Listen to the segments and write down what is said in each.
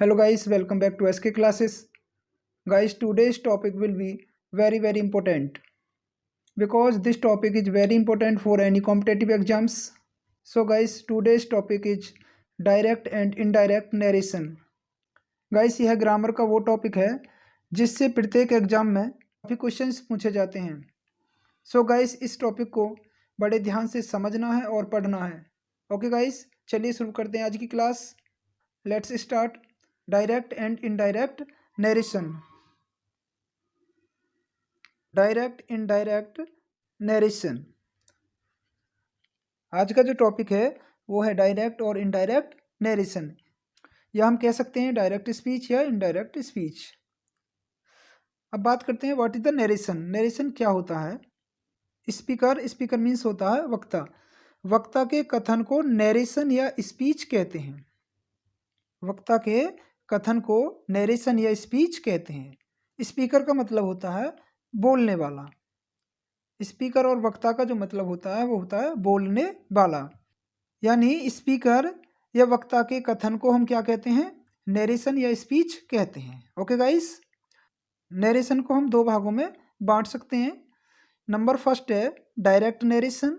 Hello guys, welcome back to SK classes. Guys, today's topic will be very important because this topic is very important for any competitive exams. So guys, today's topic is direct and indirect narration. Guys, यह grammar का वो topic है जिससे प्रत्येक exam में काफ़ी questions पूछे जाते हैं. सो गाइस, इस टॉपिक को बड़े ध्यान से समझना है और पढ़ना है. ओके गाइस, चलिए शुरू करते हैं आज की class. Let's start. Direct and indirect narration. Direct indirect narration. आज का जो टॉपिक है वो है डायरेक्ट और इनडायरेक्ट नरेशन, या हम कह सकते हैं डायरेक्ट स्पीच या इनडायरेक्ट स्पीच. अब बात करते हैं what is the narration. Narration क्या होता है? स्पीकर मीन्स होता है वक्ता. वक्ता के कथन को नरेशन या स्पीच कहते हैं. वक्ता के कथन को नरेशन या स्पीच कहते हैं. स्पीकर का मतलब होता है बोलने वाला. स्पीकर और वक्ता का जो मतलब होता है वो होता है बोलने वाला. यानी स्पीकर या वक्ता के कथन को हम क्या कहते हैं? नरेशन या स्पीच कहते हैं. ओके गाइस, नरेशन को हम दो भागों में बांट सकते हैं. नंबर फर्स्ट है डायरेक्ट नरेशन.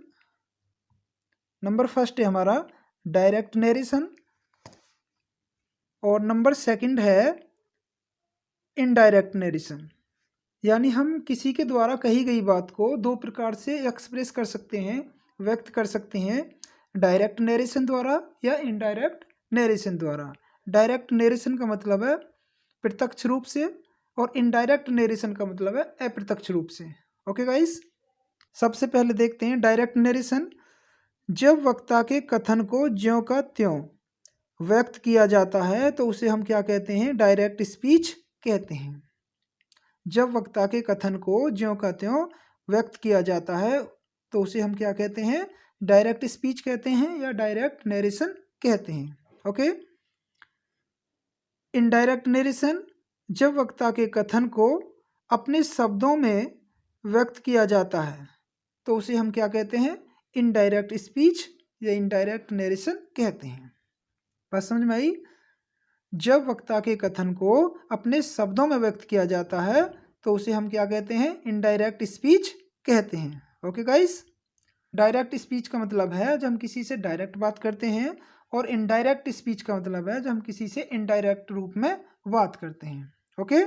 नंबर फर्स्ट है हमारा डायरेक्ट नरेशन और नंबर सेकंड है इनडायरेक्ट नरेशन. यानी हम किसी के द्वारा कही गई बात को दो प्रकार से एक्सप्रेस कर सकते हैं, व्यक्त कर सकते हैं. डायरेक्ट नरेशन द्वारा या इनडायरेक्ट नरेशन द्वारा. डायरेक्ट नरेशन का मतलब है प्रत्यक्ष रूप से और इनडायरेक्ट नरेशन का मतलब है अप्रत्यक्ष रूप से. ओके गाइस, सबसे पहले देखते हैं डायरेक्ट नरेशन. जब वक्ता के कथन को ज्यों का त्यों व्यक्त किया जाता है तो उसे हम क्या कहते हैं? डायरेक्ट स्पीच कहते हैं. जब वक्ता के कथन को ज्यों का त्यों व्यक्त किया जाता है तो उसे हम क्या कहते हैं? डायरेक्ट स्पीच कहते हैं या डायरेक्ट नरेशन कहते हैं. ओके. इनडायरेक्ट नरेशन, जब वक्ता के कथन को अपने शब्दों में व्यक्त किया जाता है तो उसे हम क्या कहते हैं? इनडायरेक्ट स्पीच या इनडायरेक्ट नरेशन कहते हैं. बात समझ में आई? जब वक्ता के कथन को अपने शब्दों में व्यक्त किया जाता है तो उसे हम क्या कहते हैं? इनडायरेक्ट स्पीच कहते हैं. ओके गाइस, डायरेक्ट स्पीच का मतलब है जब हम किसी से डायरेक्ट बात करते हैं और इनडायरेक्ट स्पीच का मतलब है जब हम किसी से इनडायरेक्ट रूप में बात करते हैं. Okay.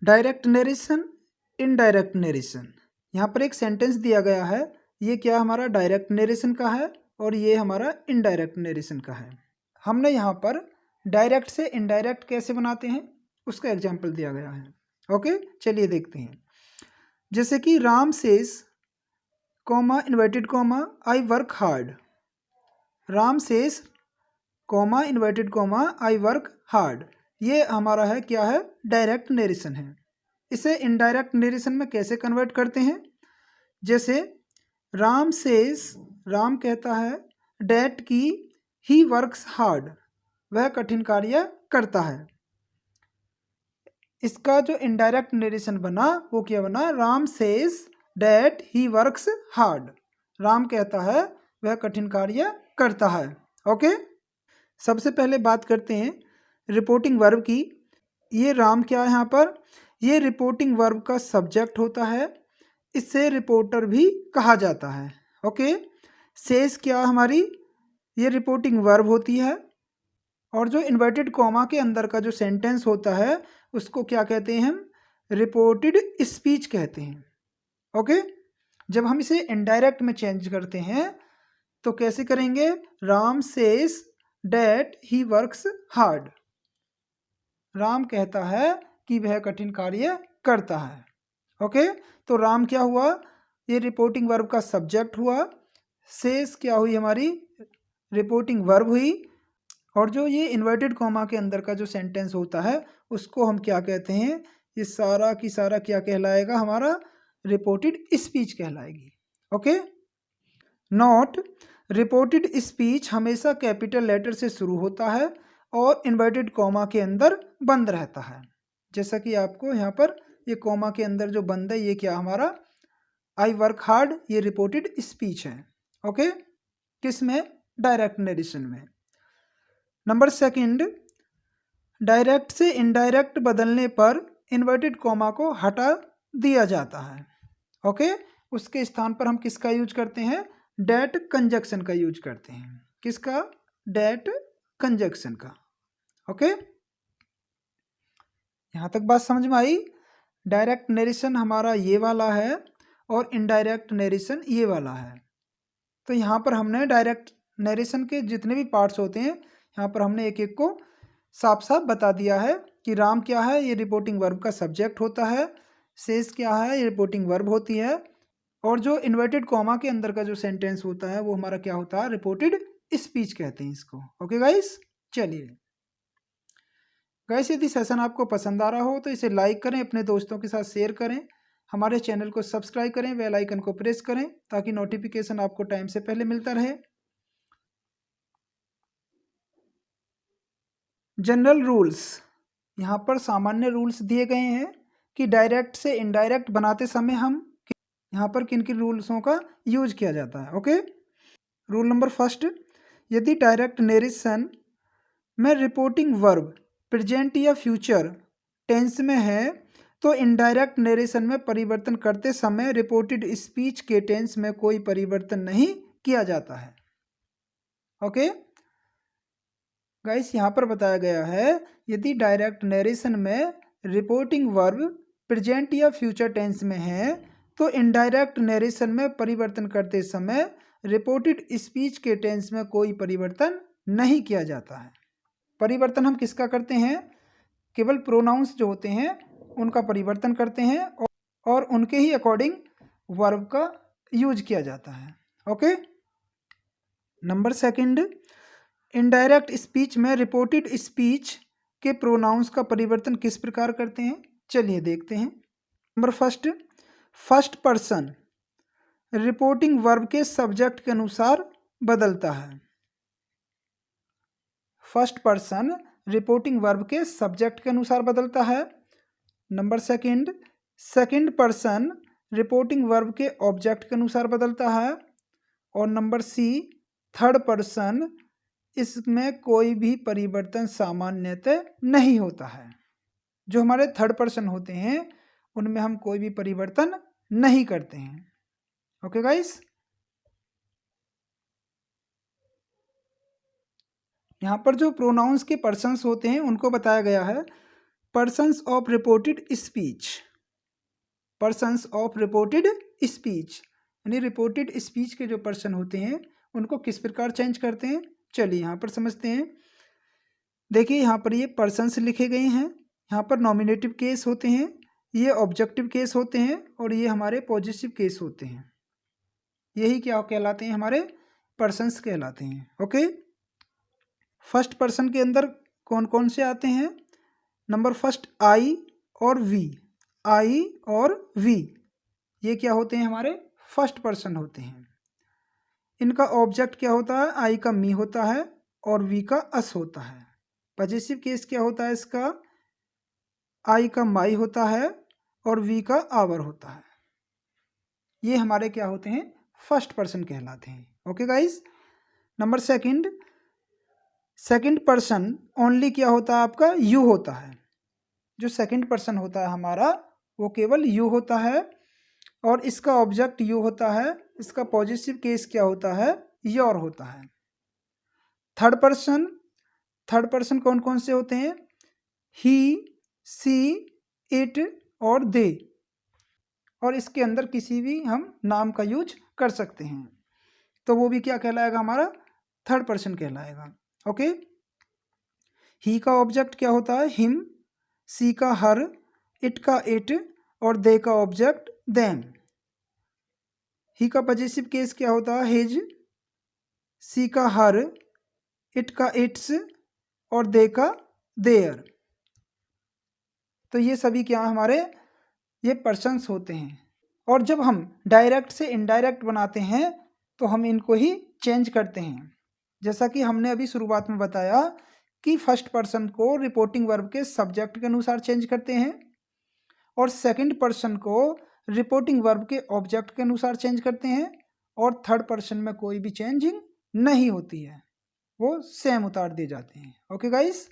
Direct narration, indirect narration. यहाँ पर एक सेंटेंस दिया गया है. ये क्या हमारा डायरेक्ट नरेशन का है और ये हमारा इनडायरेक्ट नरेशन का है. हमने यहाँ पर डायरेक्ट से इनडायरेक्ट कैसे बनाते हैं उसका एग्जाम्पल दिया गया है. ओके, चलिए देखते हैं. जैसे कि Ram says comma inverted comma आई work hard. Ram says comma inverted comma आई वर्क हार्ड. ये हमारा है क्या है? डायरेक्ट नरेशन है. इसे इनडायरेक्ट नरेशन में कैसे कन्वर्ट करते हैं? जैसे राम सेज, राम कहता है डैट की ही वर्क्स हार्ड, वह कठिन कार्य करता है. इसका जो इनडायरेक्ट नरेशन बना वो क्या बना? Ram says that he works hard. Ram कहता है वह कठिन कार्य करता है. ओके. सबसे पहले बात करते हैं रिपोर्टिंग वर्ब की. ये राम क्या है यहाँ पर? ये रिपोर्टिंग वर्ब का सब्जेक्ट होता है. इससे रिपोर्टर भी कहा जाता है. ओके. सेज क्या हमारी? ये रिपोर्टिंग वर्ब होती है और जो इन्वर्टेड कॉमा के अंदर का जो सेंटेंस होता है उसको क्या कहते हैं हम? रिपोर्टेड स्पीच कहते हैं. ओके. जब हम इसे इनडायरेक्ट में चेंज करते हैं तो कैसे करेंगे? Ram says that he works hard. Ram कहता है कि वह कठिन कार्य करता है. ओके. तो राम क्या हुआ? ये रिपोर्टिंग वर्ब का सब्जेक्ट हुआ. सेज क्या हुई? हमारी रिपोर्टिंग वर्ब हुई. और जो ये इन्वर्टेड कॉमा के अंदर का जो सेंटेंस होता है उसको हम क्या कहते हैं? ये सारा की सारा क्या कहलाएगा? हमारा रिपोर्टेड स्पीच कहलाएगी. ओके. नोट, रिपोर्टेड स्पीच हमेशा कैपिटल लेटर से शुरू होता है और इन्वर्टेड कॉमा के अंदर बंद रहता है. जैसा कि आपको यहाँ पर ये कॉमा के अंदर जो बंद है ये क्या हमारा? आई वर्क हार्ड, ये रिपोर्टेड स्पीच है. ओके. किस में? डायरेक्ट नरेशन में। नंबर सेकंड, डायरेक्ट से इनडायरेक्ट बदलने पर इन्वर्टेड कॉमा को हटा दिया जाता है। ओके, उसके स्थान पर हम किसका यूज करते हैं? डेट कंजक्शन का यूज करते हैं। किसका? डेट कंजक्शन का। ओके, यहाँ तक बात समझ में आई? डायरेक्ट नरेशन हमारा ये वाला है और इनडायरेक्ट नरेशन ये वाला है। तो यहाँ पर हमने डायरेक्ट नरेशन के जितने भी पार्ट्स होते हैं यहाँ पर हमने एक एक को साफ साफ बता दिया है कि राम क्या है, ये रिपोर्टिंग वर्ब का सब्जेक्ट होता है। सेज क्या है, ये रिपोर्टिंग वर्ब होती है। और जो इन्वर्टेड कॉमा के अंदर का जो सेंटेंस होता है वो हमारा क्या होता है? रिपोर्टेड स्पीच कहते हैं इसको। ओके गाइस, चलिए गाइस, यदि सेशन आपको पसंद आ रहा हो तो इसे लाइक करें, अपने दोस्तों के साथ शेयर करें, हमारे चैनल को सब्सक्राइब करें, बेल आइकन को प्रेस करें ताकि नोटिफिकेशन आपको टाइम से पहले मिलता रहे। जनरल रूल्स, यहाँ पर सामान्य रूल्स दिए गए हैं कि डायरेक्ट से इनडायरेक्ट बनाते समय हम यहाँ पर किन किन रूल्सों का यूज किया जाता है। ओके, रूल नंबर फर्स्ट, यदि डायरेक्ट नरेशन में रिपोर्टिंग वर्ब प्रेजेंट या फ्यूचर टेंस में है तो इनडायरेक्ट नरेशन में परिवर्तन करते समय रिपोर्टेड स्पीच के टेंस में कोई परिवर्तन नहीं किया जाता है। ओके गाइस, यहाँ पर बताया गया है यदि डायरेक्ट नरेशन में रिपोर्टिंग वर्ब प्रेजेंट या फ्यूचर टेंस में है तो इनडायरेक्ट नरेशन में परिवर्तन करते समय रिपोर्टेड स्पीच के टेंस में कोई परिवर्तन नहीं किया जाता है। परिवर्तन हम किसका करते हैं? केवल प्रोनाउंस जो होते हैं उनका परिवर्तन करते हैं और उनके ही अकॉर्डिंग वर्ब का यूज किया जाता है। Okay, number second, indirect speech में रिपोर्टेड स्पीच के प्रोनाउंस का परिवर्तन किस प्रकार करते हैं? चलिए देखते हैं। Number first, first person reporting verb के सब्जेक्ट के अनुसार बदलता है। फर्स्ट पर्सन रिपोर्टिंग वर्ब के सब्जेक्ट के अनुसार बदलता है। Number second, second person reporting verb के ऑब्जेक्ट के अनुसार बदलता है। और नंबर सी, थर्ड पर्सन, इसमें कोई भी परिवर्तन सामान्यतः नहीं होता है। जो हमारे थर्ड पर्सन होते हैं उनमें हम कोई भी परिवर्तन नहीं करते हैं। ओके गाइस, यहाँ पर जो प्रोनाउंस के पर्सन्स होते हैं उनको बताया गया है persons of reported speech. Persons of reported speech यानी रिपोर्टेड स्पीच के जो पर्सन होते हैं उनको किस प्रकार चेंज करते हैं? चलिए यहाँ पर समझते हैं। देखिए यहाँ पर ये पर्सन्स लिखे गए हैं, यहाँ पर नॉमिनेटिव केस होते हैं, ये ऑब्जेक्टिव केस होते हैं और ये हमारे पॉजिटिव केस होते हैं। यही क्या कहलाते हैं? हमारे पर्सन्स कहलाते हैं। ओके, फर्स्ट पर्सन के अंदर कौन कौन से आते हैं? नंबर फर्स्ट, आई और वी। आई और वी ये क्या होते हैं? हमारे फर्स्ट पर्सन होते हैं। इनका ऑब्जेक्ट क्या होता है? आई का मी होता है और वी का अस होता है। पॉजिटिव केस क्या होता है इसका? आई का माई होता है और वी का आवर होता है। ये हमारे क्या होते हैं? फर्स्ट पर्सन कहलाते हैं। Okay guys, number second, second person only क्या होता है आपका? यू होता है। जो सेकंड पर्सन होता है हमारा वो केवल यू होता है और इसका ऑब्जेक्ट यू होता है। इसका पॉजिटिव केस क्या होता है? योर होता है। थर्ड पर्सन, थर्ड पर्सन कौन कौन से होते हैं? ही, सी, इट और दे। और इसके अंदर किसी भी हम नाम का यूज कर सकते हैं तो वो भी क्या कहलाएगा? हमारा थर्ड पर्सन कहलाएगा। ओके, ही का ऑब्जेक्ट क्या होता है? हिम, सी का हर, इट का इट और दे का ऑब्जेक्ट देम। ही का पॉजिटिव केस क्या होता है? हिज, सी का हर, इट का इट्स और दे का देयर। तो ये सभी क्या हमारे ये पर्सन्स होते हैं। और जब हम डायरेक्ट से इनडायरेक्ट बनाते हैं तो हम इनको ही चेंज करते हैं। जैसा कि हमने अभी शुरुआत में बताया कि फर्स्ट पर्सन को रिपोर्टिंग वर्ब के सब्जेक्ट के अनुसार चेंज करते हैं और सेकंड पर्सन को रिपोर्टिंग वर्ब के ऑब्जेक्ट के अनुसार चेंज करते हैं और थर्ड पर्सन में कोई भी चेंजिंग नहीं होती है, वो सेम उतार दिए जाते हैं। Okay guys,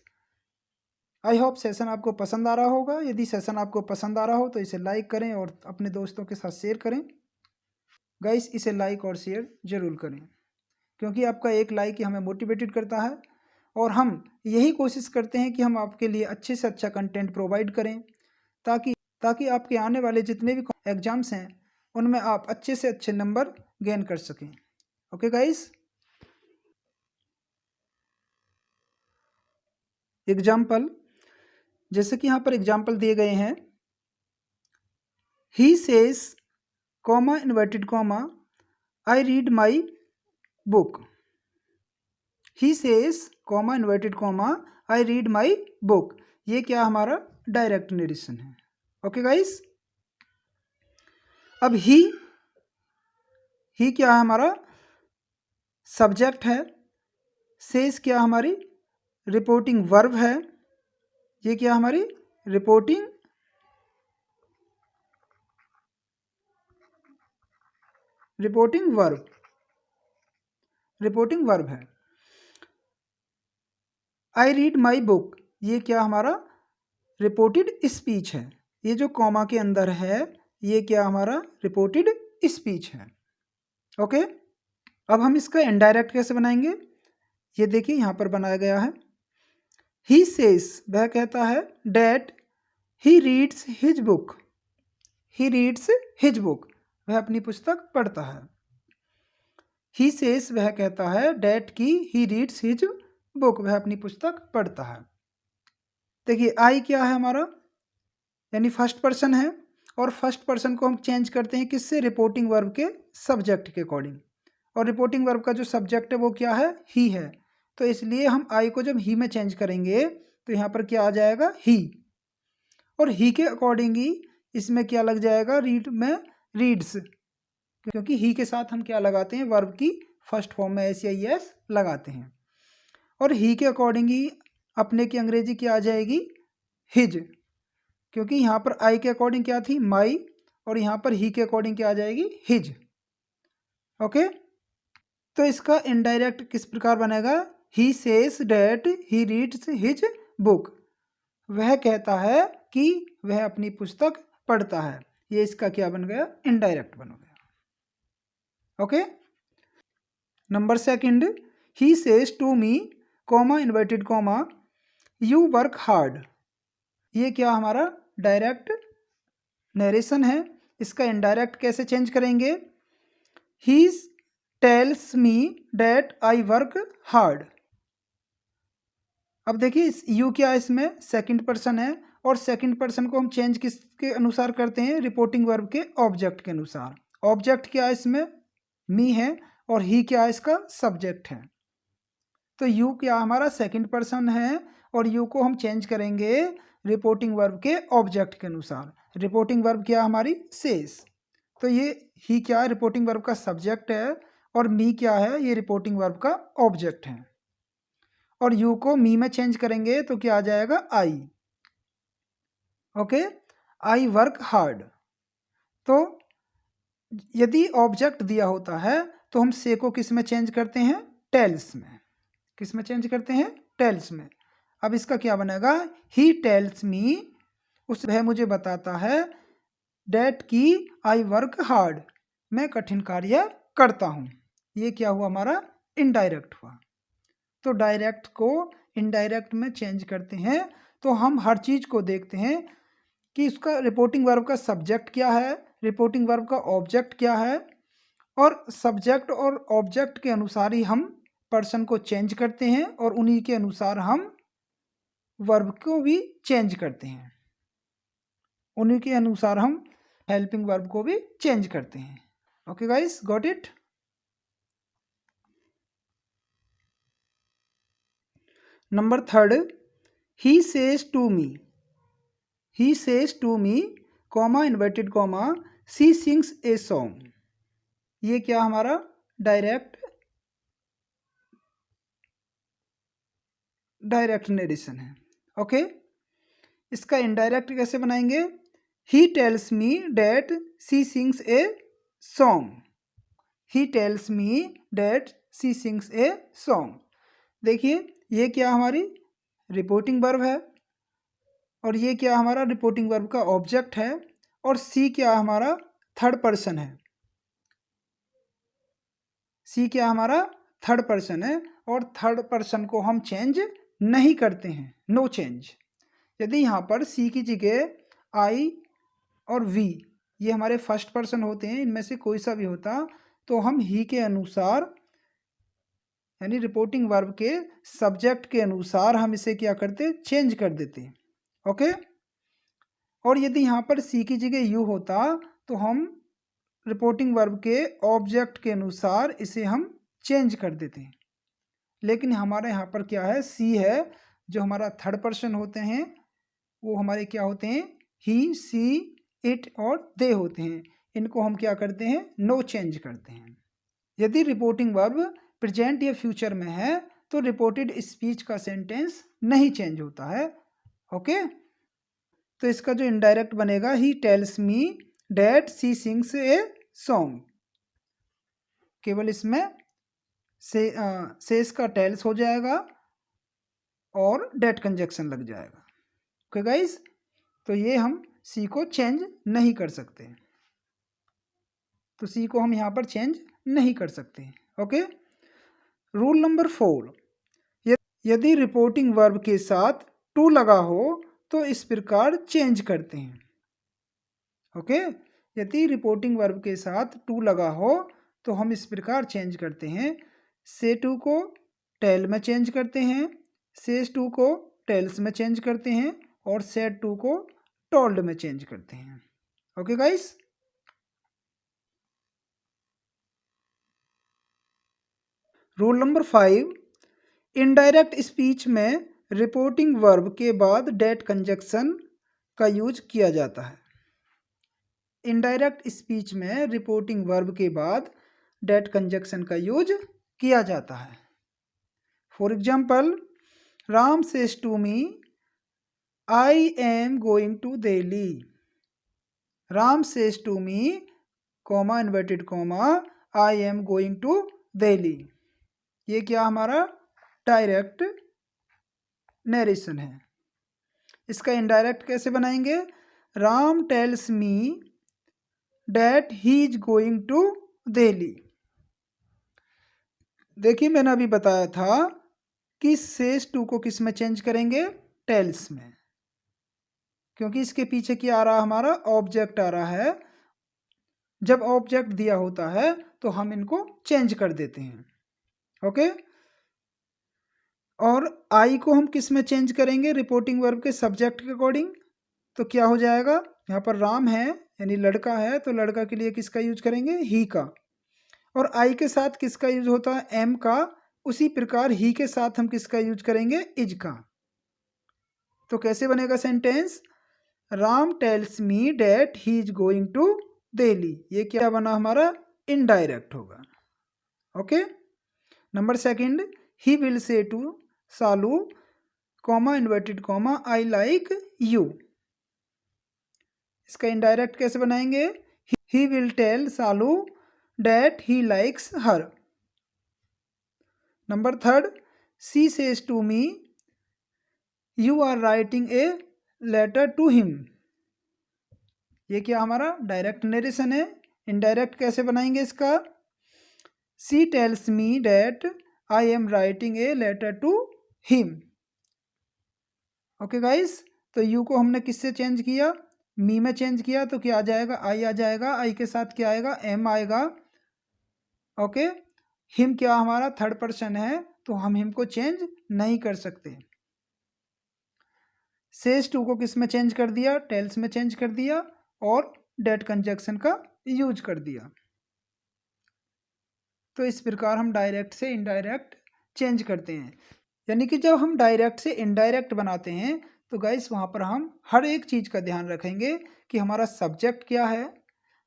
I hope session आपको पसंद आ रहा होगा। यदि सेशन आपको पसंद आ रहा हो तो इसे लाइक करें और अपने दोस्तों के साथ शेयर करें। गाइस इसे लाइक और शेयर जरूर करें, क्योंकि आपका एक लाइक ही हमें मोटिवेटेड करता है और हम यही कोशिश करते हैं कि हम आपके लिए अच्छे से अच्छा कंटेंट प्रोवाइड करें, ताकि आपके आने वाले जितने भी एग्जाम्स हैं उनमें आप अच्छे से अच्छे नंबर गेन कर सकें। ओके गाइस, एग्जाम्पल, जैसे कि यहाँ पर एग्जाम्पल दिए गए हैं, he says comma inverted comma I read my book. He says comma inverted comma I read my book, ये क्या हमारा डायरेक्ट नरेशन है। ओके गाइस, अब ही क्या है हमारा सब्जेक्ट है, सेज क्या हमारी रिपोर्टिंग वर्ब है, ये क्या हमारी रिपोर्टिंग वर्ब है। आई रीड माई बुक, ये क्या हमारा रिपोर्टेड स्पीच है। ये जो कॉमा के अंदर है ये क्या हमारा रिपोर्टेड स्पीच है। ओके, अब हम इसका इनडायरेक्ट कैसे बनाएंगे, ये देखिए यहाँ पर बनाया गया है। ही सेज, वह कहता है, that he reads his book. He reads his book, वह अपनी पुस्तक पढ़ता है। ही सेज, वह कहता है, डैट की ही रीड्स हिज बुक, वह अपनी पुस्तक पढ़ता है। देखिए आई क्या है हमारा, यानी फर्स्ट पर्सन है, और फर्स्ट पर्सन को हम चेंज करते हैं किससे, रिपोर्टिंग वर्ब के सब्जेक्ट के अकॉर्डिंग, और रिपोर्टिंग वर्ब का जो सब्जेक्ट है वो क्या है, ही है। तो इसलिए हम आई को जब ही में चेंज करेंगे तो यहाँ पर क्या आ जाएगा, ही, और ही के अकॉर्डिंग ही इसमें क्या लग जाएगा, रीड में रीड्स, क्योंकि ही के साथ हम क्या लगाते हैं, वर्ब की फर्स्ट फॉर्म में एस या एस लगाते हैं, और ही के अकॉर्डिंग ही अपने की अंग्रेजी क्या आ जाएगी, हिज, क्योंकि यहाँ पर आई के अकॉर्डिंग क्या थी, माई, और यहाँ पर ही के अकॉर्डिंग क्या आ जाएगी, हिज। ओके, तो इसका इनडायरेक्ट किस प्रकार बनेगा, he says that he reads his book, वह कहता है कि वह अपनी पुस्तक पढ़ता है। ये इसका क्या बन गया, इनडायरेक्ट बन गया। Okay, number second, he says to me comma inverted comma you work hard, ये क्या हमारा डायरेक्ट नरेशन है। इसका इनडायरेक्ट कैसे चेंज करेंगे, ही tells me that I work hard. अब देखिए यू क्या है, इसमें सेकंड पर्सन है, और सेकंड पर्सन को हम चेंज किसके अनुसार करते हैं, रिपोर्टिंग वर्ब के ऑब्जेक्ट के अनुसार। ऑब्जेक्ट क्या है इसमें, मी है, और ही क्या है, इसका सब्जेक्ट है। तो यू क्या हमारा सेकंड पर्सन है, और यू को हम चेंज करेंगे रिपोर्टिंग वर्ब के ऑब्जेक्ट के अनुसार। रिपोर्टिंग वर्ब क्या हमारी, सेज, तो ये ही क्या है, रिपोर्टिंग वर्ब का सब्जेक्ट है, और मी क्या है, ये रिपोर्टिंग वर्ब का ऑब्जेक्ट है, और यू को मी में चेंज करेंगे तो क्या आ जाएगा, I. Okay, I work hard. तो यदि ऑब्जेक्ट दिया होता है तो हम से को किस में चेंज करते हैं, टेल्स में। किस में चेंज करते हैं, टेल्स में। अब इसका क्या बनेगा, ही टेल्स मी, उस वह मुझे बताता है, डैट की आई वर्क हार्ड, मैं कठिन कार्य करता हूँ। ये क्या हुआ हमारा, इनडायरेक्ट हुआ। तो डायरेक्ट को इनडायरेक्ट में चेंज करते हैं तो हम हर चीज़ को देखते हैं कि इसका रिपोर्टिंग वर्ब का सब्जेक्ट क्या है, रिपोर्टिंग वर्ब का ऑब्जेक्ट क्या है, और सब्जेक्ट और ऑब्जेक्ट के अनुसार ही हम पर्सन को चेंज करते हैं, और उन्हीं के अनुसार हम वर्ब को भी चेंज करते हैं, उन्हीं के अनुसार हम हेल्पिंग वर्ब को भी चेंज करते हैं। Okay guys, got it. Number third, he says to me, he says to me comma inverted comma she sings a song, ये क्या हमारा डायरेक्ट नरेशन है। ओके, इसका इनडायरेक्ट कैसे बनाएंगे, he tells me that she sings a song, he tells me that she sings a song. देखिए ये क्या हमारी रिपोर्टिंग वर्ब है और ये क्या हमारा रिपोर्टिंग वर्ब का ऑब्जेक्ट है और सी क्या हमारा थर्ड पर्सन है। सी क्या हमारा थर्ड पर्सन है और थर्ड पर्सन को हम चेंज नहीं करते हैं, नो चेंज। यदि यहाँ पर सी की जगह आई और वी ये हमारे फर्स्ट पर्सन होते हैं, इनमें से कोई सा भी होता तो हम ही के अनुसार यानी रिपोर्टिंग वर्ब के सब्जेक्ट के अनुसार हम इसे क्या करते, चेंज कर देते। ओके। और यदि यहाँ पर सी की जगह यू होता तो हम रिपोर्टिंग वर्ब के ऑब्जेक्ट के अनुसार इसे हम चेंज कर देते हैं। लेकिन हमारे यहाँ पर क्या है, सी है जो हमारा थर्ड पर्सन होते हैं वो हमारे क्या होते हैं, ही, सी, इट और दे होते हैं। इनको हम क्या करते हैं, नो चेंज करते हैं। यदि रिपोर्टिंग वर्ब प्रेजेंट या फ्यूचर में है तो रिपोर्टेड स्पीच का सेंटेंस नहीं चेंज होता है। ओके। तो इसका जो इनडायरेक्ट बनेगा, ही tells me that she sings a song, केवल इसमें सेस का टेल्स हो जाएगा और डेट कंजक्शन लग जाएगा। ओके गाइस, तो ये हम सी को चेंज नहीं कर सकते, तो सी को हम यहाँ पर चेंज नहीं कर सकते। ओके। रूल नंबर 4, यदि रिपोर्टिंग वर्ब के साथ टू लगा हो तो इस प्रकार चेंज करते हैं। ओके। यदि रिपोर्टिंग वर्ब के साथ टू लगा हो तो हम इस प्रकार चेंज करते हैं। से टू को टेल में चेंज करते हैं, सेज टू को टेल्स में चेंज करते हैं और सेड टू को टोल्ड में चेंज करते हैं। Okay guys. Rule number 5, indirect speech में रिपोर्टिंग वर्ब के बाद डेट कंजक्शन का यूज किया जाता है। इनडायरेक्ट स्पीच में रिपोर्टिंग वर्ब के बाद डेट कंजक्शन का यूज किया जाता है। For example, Ram says to me I am going to Delhi. Ram says to me comma inverted comma I am going to Delhi. ये क्या हमारा डायरेक्ट नरेशन है। इसका इनडायरेक्ट कैसे बनाएंगे, Ram tells me that he is going to Delhi. देखिए मैंने अभी बताया था कि सेज टू को किस में चेंज करेंगे, टेल्स में, क्योंकि इसके पीछे क्या आ रहा है, हमारा ऑब्जेक्ट आ रहा है। जब ऑब्जेक्ट दिया होता है तो हम इनको चेंज कर देते हैं। ओके। और आई को हम किस में चेंज करेंगे, रिपोर्टिंग वर्ब के सब्जेक्ट के अकॉर्डिंग। तो क्या हो जाएगा, यहाँ पर राम है यानी लड़का है तो लड़का के लिए किसका यूज करेंगे, ही का। और आई के साथ किसका यूज होता है, एम का। उसी प्रकार ही के साथ हम किसका यूज करेंगे, इज का। तो कैसे बनेगा sentence, Ram tells me that he is going to Delhi. ये क्या बना हमारा, इनडायरेक्ट होगा। Okay. Number 2, he will say to Salu comma inverted comma I like you. इसका इनडायरेक्ट कैसे बनाएंगे, he will tell Salu that he likes her. Number 3, she says to me you are writing a letter to him. ये क्या हमारा direct narration है। Indirect कैसे बनाएंगे इसका, she tells me that I am writing a letter to him. Okay guys, तो you को हमने किससे चेंज किया, मी में चेंज किया, तो क्या आ जाएगा, आई आ जाएगा। आई के साथ क्या आएगा, एम आएगा। ओके। हिम क्या हमारा थर्ड पर्सन है तो हम हिम को चेंज नहीं कर सकते। सेज टू को किस में चेंज कर दिया, टेल्स में चेंज कर दिया और डेट कंजक्शन का यूज कर दिया। तो इस प्रकार हम डायरेक्ट से इनडायरेक्ट चेंज करते हैं। यानी कि जब हम डायरेक्ट से इनडायरेक्ट बनाते हैं तो गाइस वहाँ पर हम हर एक चीज़ का ध्यान रखेंगे कि हमारा सब्जेक्ट क्या है,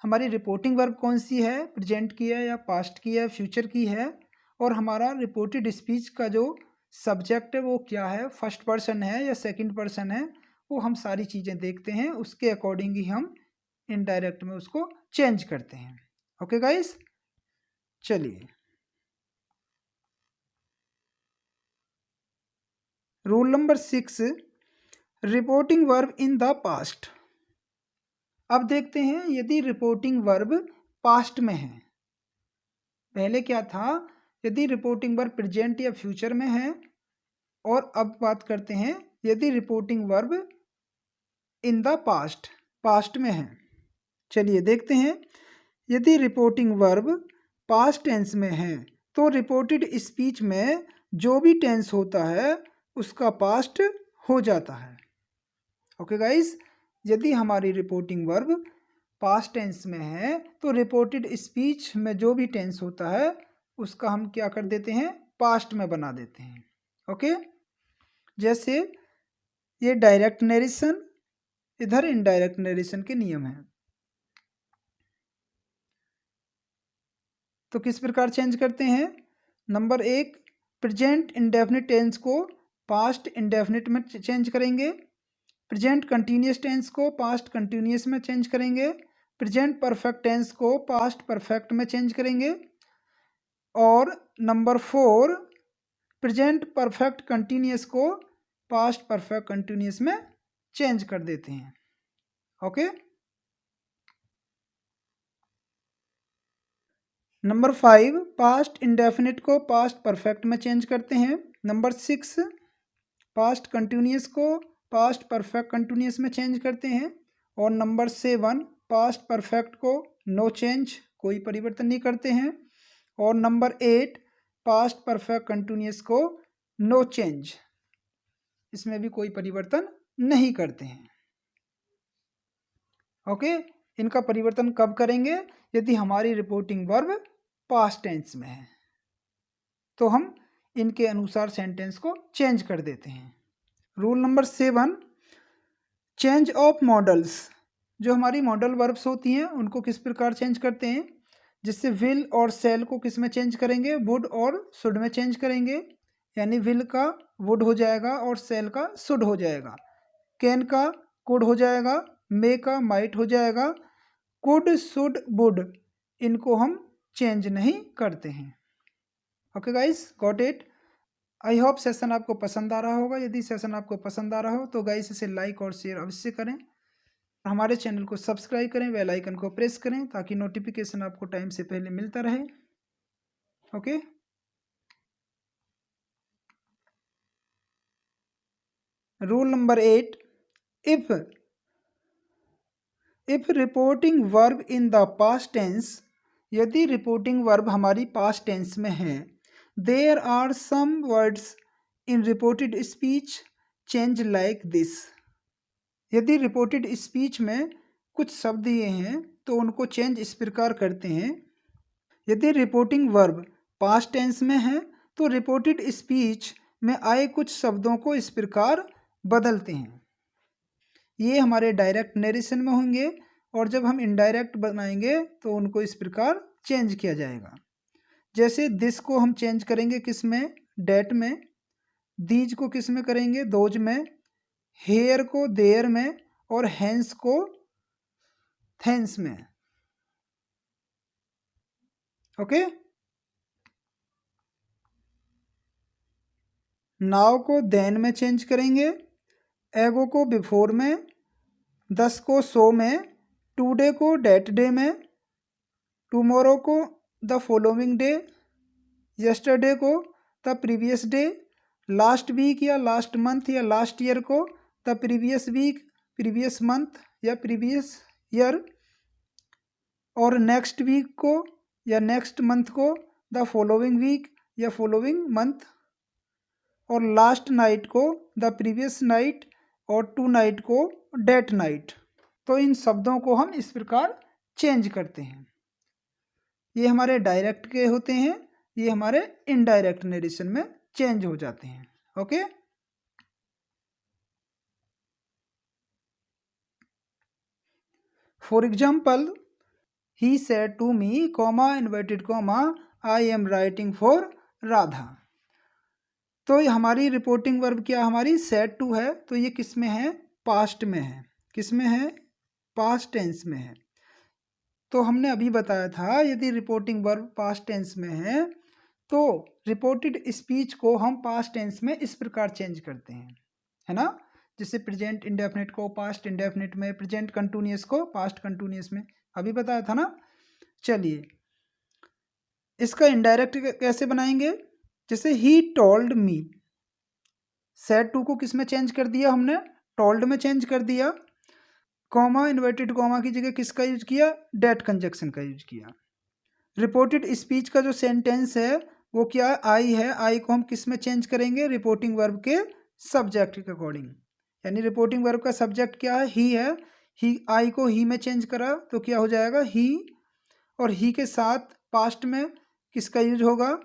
हमारी रिपोर्टिंग वर्ब कौन सी है, प्रेजेंट की है या पास्ट की है, फ्यूचर की है, और हमारा रिपोर्टेड स्पीच का जो सब्जेक्ट है वो क्या है, फर्स्ट पर्सन है या सेकंड पर्सन है, वो हम सारी चीज़ें देखते हैं। उसके अकॉर्डिंग ही हम इनडायरेक्ट में उसको चेंज करते हैं। ओके गाइस, चलिए rule number 6, reporting verb in the past. अब देखते हैं यदि रिपोर्टिंग वर्ब पास्ट में है। पहले क्या था, यदि रिपोर्टिंग वर्ब प्रेजेंट या फ्यूचर में है, और अब बात करते हैं यदि reporting verb in the past, past में है। चलिए देखते हैं, यदि रिपोर्टिंग वर्ब पास्ट टेंस में है तो रिपोर्टेड स्पीच में जो भी टेंस होता है उसका पास्ट हो जाता है। ओके गाइस, यदि हमारी रिपोर्टिंग वर्ब पास्ट टेंस में है तो रिपोर्टेड स्पीच में जो भी टेंस होता है उसका हम क्या कर देते हैं, पास्ट में बना देते हैं। ओके, जैसे ये डायरेक्ट नरेशन, इधर इनडायरेक्ट नरेशन के नियम हैं। तो किस प्रकार चेंज करते हैं। नंबर 1, प्रेजेंट इंडेफिनिट टेंस को पास्ट इंडेफिनिट में चेंज करेंगे। प्रेजेंट कंटिन्यूस टेंस को पास्ट कंटिन्यूस में चेंज करेंगे। प्रेजेंट परफेक्ट टेंस को पास्ट परफेक्ट में चेंज करेंगे। और नंबर 4, प्रेजेंट परफेक्ट कंटिन्यूस को पास्ट परफेक्ट कंटिन्यूस में चेंज कर देते हैं। ओके, नंबर 5, पास्ट इंडेफिनिट को पास्ट परफेक्ट में चेंज करते हैं। नंबर 6, पास्ट कंटिन्यूस को पास्ट परफेक्ट कंटिन्यूस में चेंज करते हैं। और नंबर 7, पास्ट परफेक्ट को नो चेंज, कोई परिवर्तन नहीं करते हैं। और नंबर 8, पास्ट परफेक्ट कंटिन्यूस को नो चेंज, इसमें भी कोई परिवर्तन नहीं करते हैं। ओके, इनका परिवर्तन कब करेंगे, यदि हमारी रिपोर्टिंग वर्ब पास्ट टेंस में है तो हम इनके अनुसार सेंटेंस को चेंज कर देते हैं। Rule number 7, change of models. जो हमारी मॉडल वर्ब्स होती हैं उनको किस प्रकार चेंज करते हैं, जिससे विल और सेल को किस में चेंज करेंगे, वुड और शुड में चेंज करेंगे। यानी विल का वुड हो जाएगा और सेल का शुड हो जाएगा। कैन का कुड हो जाएगा, मे का माइट हो जाएगा। कुड, शुड, वुड, इनको हम चेंज नहीं करते हैं। Okay guys, got it. I hope session आपको पसंद आ रहा होगा। यदि सेशन आपको पसंद आ रहा हो तो गाइस इसे लाइक और शेयर अवश्य करें। हमारे चैनल को सब्सक्राइब करें, बेल आइकन को प्रेस करें ताकि नोटिफिकेशन आपको टाइम से पहले मिलता रहे। Okay, rule number 8, if reporting verb in the past tense, यदि रिपोर्टिंग वर्ब हमारी पास्ट टेंस में है, there are some words in reported speech change like this. यदि रिपोर्टेड स्पीच में कुछ शब्द ये हैं तो उनको चेंज इस प्रकार करते हैं। यदि रिपोर्टिंग वर्ब पास्ट टेंस में है तो रिपोर्टेड स्पीच में आए कुछ शब्दों को इस प्रकार बदलते हैं। ये हमारे डायरेक्ट नरेशन में होंगे, और जब हम इनडायरेक्ट बनाएंगे तो उनको इस प्रकार चेंज किया जाएगा। जैसे दिस को हम चेंज करेंगे किस में, डेट में। दीज को किस में करेंगे, दोज में। हेयर को देयर में, और हैंस को थेंस में। ओके, नाउ को देन में चेंज करेंगे। एगो को बिफोर में। दस को सो में। टुडे को डेट डे में। टुमारो को द फॉलोइंग डे। यस्टरडे को the previous day. Last week या लास्ट मंथ या लास्ट ईयर को the previous week, previous month या प्रीवियस ईयर। और नेक्स्ट वीक को या नेक्स्ट मंथ को द फॉलोइंग वीक या फॉलोइंग मंथ। और लास्ट नाइट को द प्रीवियस नाइट, और टू नाइट को डेट नाइट। तो इन शब्दों को हम इस प्रकार चेंज करते हैं। ये हमारे डायरेक्ट के होते हैं, ये हमारे इनडायरेक्ट नरेशन में चेंज हो जाते हैं। Okay, for example, he said to me, comma inverted comma, I am writing for Radha. तो हमारी रिपोर्टिंग वर्ब क्या हमारी सेड टू है, तो ये किस में है, पास्ट में है। किस में है, पास्ट टेंस में है। तो हमने अभी बताया था यदि रिपोर्टिंग वर्ब पास्ट टेंस में है तो रिपोर्टेड स्पीच को हम पास्ट टेंस में इस प्रकार चेंज करते हैं, है ना। जैसे प्रेजेंट इंडेफिनिट को पास्ट इंडेफिनिट में, प्रेजेंट कंटिन्यूअस को पास्ट कंटिन्यूअस में, अभी बताया था ना। चलिए इसका इनडायरेक्ट कैसे बनाएंगे। जैसे he told me, said to को किस में चेंज कर दिया हमने, टोल्ड में चेंज कर दिया। कॉमा इन्वर्टेड कॉमा की जगह किसका यूज किया, डेट कंजक्शन का यूज किया। रिपोर्टेड स्पीच का जो सेंटेंस है वो क्या, आई है, आई को हम किस में चेंज करेंगे, रिपोर्टिंग वर्ब के सब्जेक्ट के अकॉर्डिंग। यानी रिपोर्टिंग वर्ब का सब्जेक्ट क्या है, ही है, ही, आई को ही में चेंज करा तो क्या हो जाएगा, ही। और ही के साथ पास्ट में किसका यूज होगा,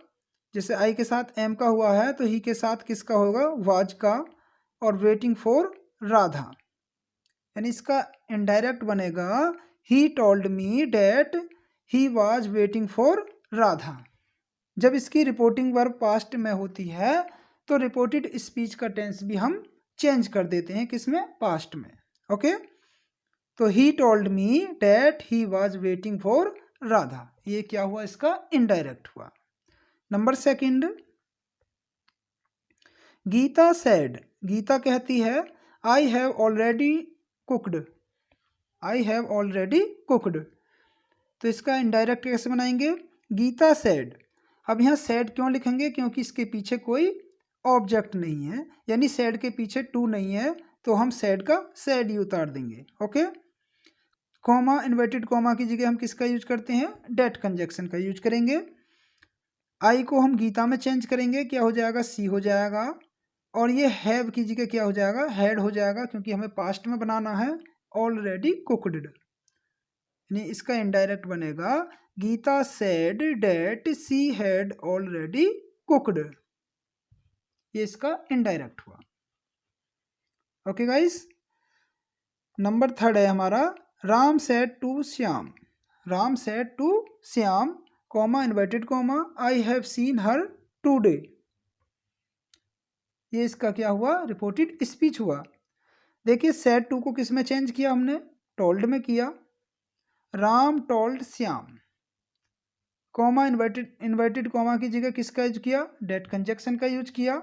जैसे आई के साथ एम का हुआ है तो ही के साथ किसका होगा, वाज का। और वेटिंग फॉर राधा, यानी इसका इनडायरेक्ट बनेगा he told me that he was waiting for Radha. जब इसकी रिपोर्टिंग वर्ब पास्ट में होती है तो रिपोर्टेड स्पीच का टेंस भी हम चेंज कर देते हैं, किसमें, पास्ट में। ओके, तो he told me that he was waiting for Radha, ये क्या हुआ, इसका इनडायरेक्ट हुआ। Number second, Geeta said, Geeta कहती है I have already cooked, I have already cooked, तो इसका इनडायरेक्ट कैसे बनाएंगे, गीता सेड। अब यहाँ सेड क्यों लिखेंगे, क्योंकि इसके पीछे कोई ऑब्जेक्ट नहीं है, यानी सेड के पीछे टू नहीं है, तो हम सेड का सेड ही उतार देंगे। ओके, कॉमा इन्वर्टेड कॉमा की जगह हम किसका यूज करते हैं, डेट कंजक्शन का यूज करेंगे। आई को हम गीता में चेंज करेंगे, क्या हो जाएगा, सी हो जाएगा। और ये हैव की जगह क्या हो जाएगा, हैड हो जाएगा, क्योंकि हमें पास्ट में बनाना है ऑलरेडी कुक्ड, यानी इसका इनडायरेक्ट बनेगा Geeta said that she had already cooked, ये इसका इनडायरेक्ट हुआ। ओके गाइस, नंबर थर्ड है हमारा, Ram said to Shyam, Ram said to Shyam comma inverted comma I have seen her today, ये इसका क्या हुआ, रिपोर्टेड स्पीच हुआ। देखिए सेड टू को किस में चेंज किया हमने, टोल्ड में किया। Ram told Shyam, comma inverted comma की जगह किसका यूज किया, डेट कंजक्शन का यूज किया।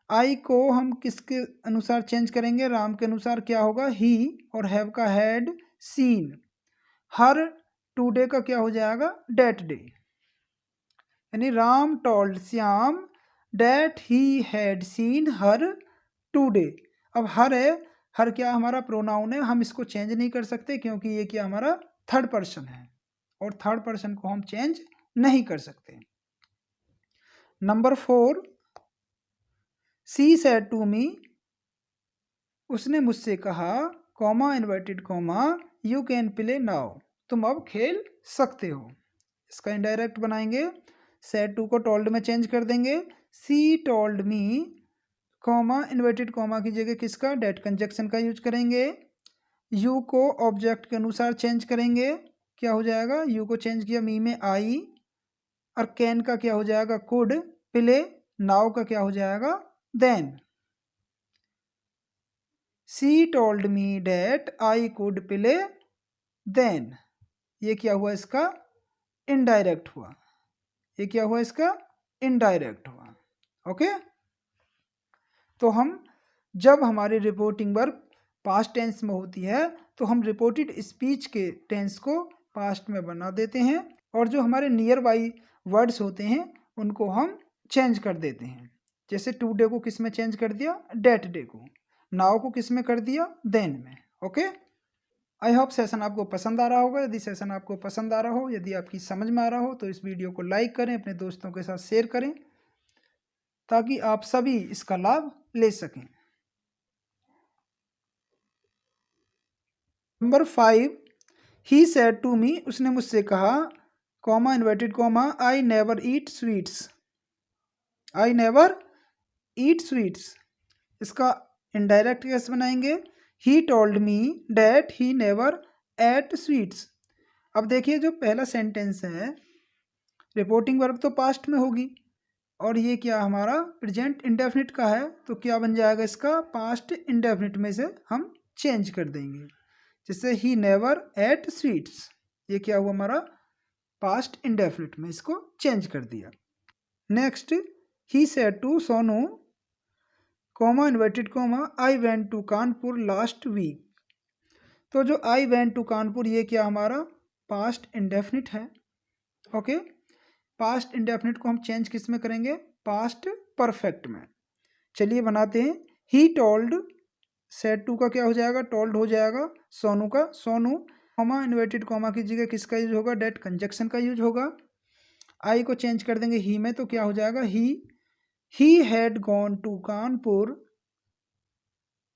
आई को हम किसके अनुसार चेंज करेंगे, राम के अनुसार, क्या होगा, ही। और हैव का हैड सीन, हर टुडे का क्या हो जाएगा, डेट डे, यानी Ram told Shyam that he had seen her today. अब हर है, हर क्या हमारा प्रोनाउन है, हम इसको चेंज नहीं कर सकते क्योंकि ये क्या हमारा थर्ड पर्सन है, और थर्ड पर्सन को हम चेंज नहीं कर सकते। Number 4, she said to me, उसने मुझसे कहा, comma inverted comma you can play now, तुम अब खेल सकते हो, इसका इनडायरेक्ट बनाएंगे। सेड टू को टोल्ड में चेंज कर देंगे, she told me comma inverted comma की जगह किसका, डेट कंजक्शन का यूज करेंगे। यू को ऑब्जेक्ट के अनुसार चेंज करेंगे, क्या हो जाएगा, यू को चेंज किया मी में आई, और कैन का क्या हो जाएगा, कुड, प्ले, नाउ का क्या हो जाएगा, then. She told me that I could play then, ये क्या हुआ, इसका इनडायरेक्ट हुआ, ये क्या हुआ, इसका इनडायरेक्ट हुआ। ओके, तो हम जब हमारी रिपोर्टिंग वर्ब पास्ट टेंस में होती है तो हम रिपोर्टेड स्पीच के टेंस को पास्ट में बना देते हैं, और जो हमारे नियर बाई वर्ड्स होते हैं उनको हम चेंज कर देते हैं। जैसे टुडे को किस में चेंज कर दिया, डेट डे को। नाउ को किस में कर दिया, देन में। ओके, आई होप सेशन आपको पसंद आ रहा होगा। यदि सेशन आपको पसंद आ रहा हो, यदि आपकी समझ में आ रहा हो, तो इस वीडियो को लाइक करें, अपने दोस्तों के साथ शेयर करें, ताकि आप सभी इसका लाभ ले सकें। Number 5, he said to me, उसने मुझसे कहा, comma inverted comma I never eat sweets, I never eat sweets, इसका इनडायरेक्ट कैसे बनाएंगे, he told me that he never ate sweets. अब देखिए जो पहला सेंटेंस है, रिपोर्टिंग वर्ब तो पास्ट में होगी, और ये क्या हमारा प्रेजेंट इंडेफिनिट का है, तो क्या बन जाएगा, इसका पास्ट इंडेफिनिट में से हम चेंज कर देंगे। जैसे ही नेवर एट स्वीट्स, ये क्या हुआ हमारा पास्ट इंडेफिनिट में, इसको चेंज कर दिया। Next, he said to Sonu comma inverted comma I went to Kanpur last week. तो जो आई वेंट टू कानपुर ये क्या हमारा पास्ट इंडेफिनिट है। ओके, पास्ट इंडेफिनिट को हम चेंज किस में करेंगे, पास्ट परफेक्ट में। चलिए बनाते हैं। ही टोल्ड, सेड टू का क्या हो जाएगा, टोल्ड हो जाएगा सोनू का, सोनू कॉमा इन्वर्टेड कॉमा की जगह किसका यूज होगा, डेट कंजक्शन का यूज होगा। आई को चेंज कर देंगे ही में, तो क्या हो जाएगा he had gone to Kanpur.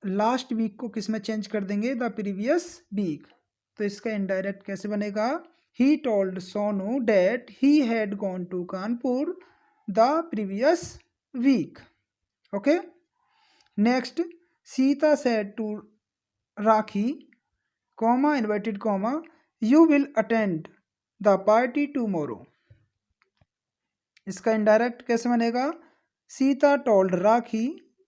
Last week को किस में चेंज कर देंगे, द प्रीवियस वीक। तो इसका इनडायरेक्ट कैसे बनेगा, he told Sonu that he had gone to Kanpur the previous week. Okay, next, Sita said to Rakhi comma inverted comma you will attend the party tomorrow. इसका इनडायरेक्ट कैसे बनेगा, Sita told Rakhi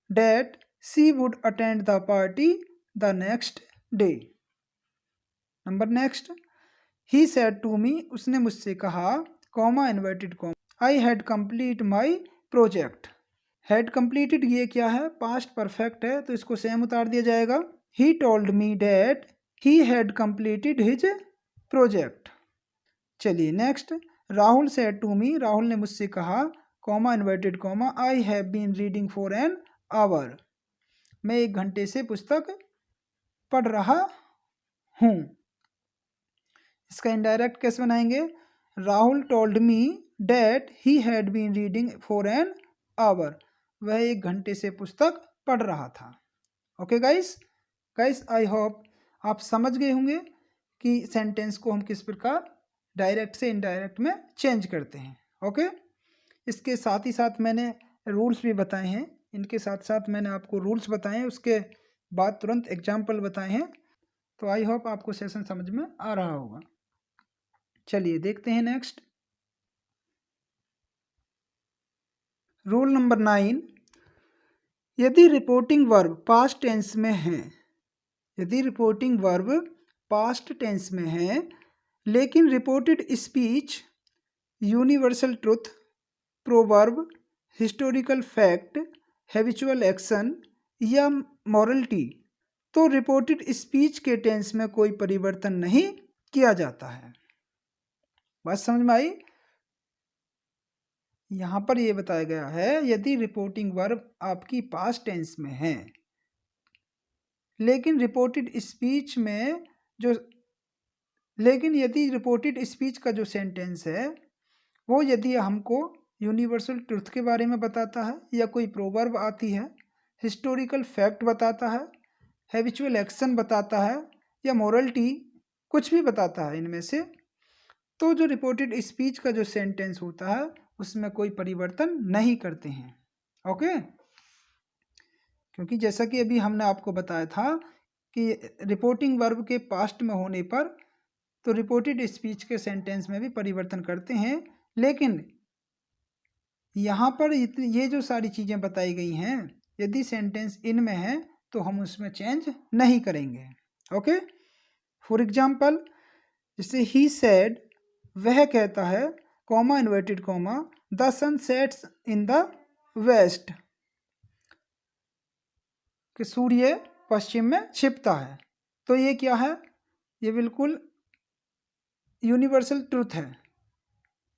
that she would attend the party the next day. Number next, he said to me, उसने मुझसे कहा comma inverted comma I had complete my project. Had completed ये क्या है, past perfect है, तो इसको सेम उतार दिया जाएगा। He told me that he had completed his project. चलिए next, Rahul said to me, Rahul ने मुझसे कहा comma inverted comma I have been reading for an hour. मैं 1 घंटे से पुस्तक पढ़ रहा हूँ। इसका इनडायरेक्ट कैसे बनाएंगे, Rahul told me that he had been reading for an hour. वह 1 घंटे से पुस्तक पढ़ रहा था। ओके गाइस, आई होप आप समझ गए होंगे कि सेंटेंस को हम किस प्रकार डायरेक्ट से इनडायरेक्ट में चेंज करते हैं। ओके, इसके साथ ही साथ मैंने रूल्स भी बताए हैं, इनके साथ साथ मैंने आपको रूल्स बताए हैं, उसके बाद तुरंत एग्जाम्पल बताए हैं। तो आई होप आपको सेशन समझ में आ रहा होगा। चलिए देखते हैं नेक्स्ट, रूल नंबर 9, यदि रिपोर्टिंग वर्ब पास्ट टेंस में है, यदि रिपोर्टिंग वर्ब पास्ट टेंस में है लेकिन reported speech universal truth, proverb, historical fact, habitual action या मॉरलिटी, तो रिपोर्टेड स्पीच के टेंस में कोई परिवर्तन नहीं किया जाता है। बात समझ में आई? यहाँ पर यह बताया गया है यदि रिपोर्टिंग वर्ब आपकी पास्ट टेंस में है लेकिन रिपोर्टेड स्पीच में जो लेकिन यदि रिपोर्टेड स्पीच का जो सेंटेंस है वो यदि हमको यूनिवर्सल ट्रुथ के बारे में बताता है या कोई प्रोवर्ब आती है, हिस्टोरिकल फैक्ट बताता है, हैबिचुअल एक्शन बताता है या मोरलिटी कुछ भी बताता है इनमें से, तो जो रिपोर्टेड स्पीच का जो सेंटेंस होता है उसमें कोई परिवर्तन नहीं करते हैं। ओके, क्योंकि जैसा कि अभी हमने आपको बताया था कि रिपोर्टिंग वर्ब के पास्ट में होने पर तो रिपोर्टेड स्पीच के सेंटेंस में भी परिवर्तन करते हैं, लेकिन यहाँ पर ये जो सारी चीज़ें बताई गई हैं यदि सेंटेंस इन में है तो हम उसमें चेंज नहीं करेंगे। ओके, फॉर एग्जाम्पल जैसे ही सेड, वह कहता है comma inverted comma the sun sets in the west, कि सूर्य पश्चिम में छिपता है। तो ये क्या है, ये बिल्कुल यूनिवर्सल ट्रुथ है।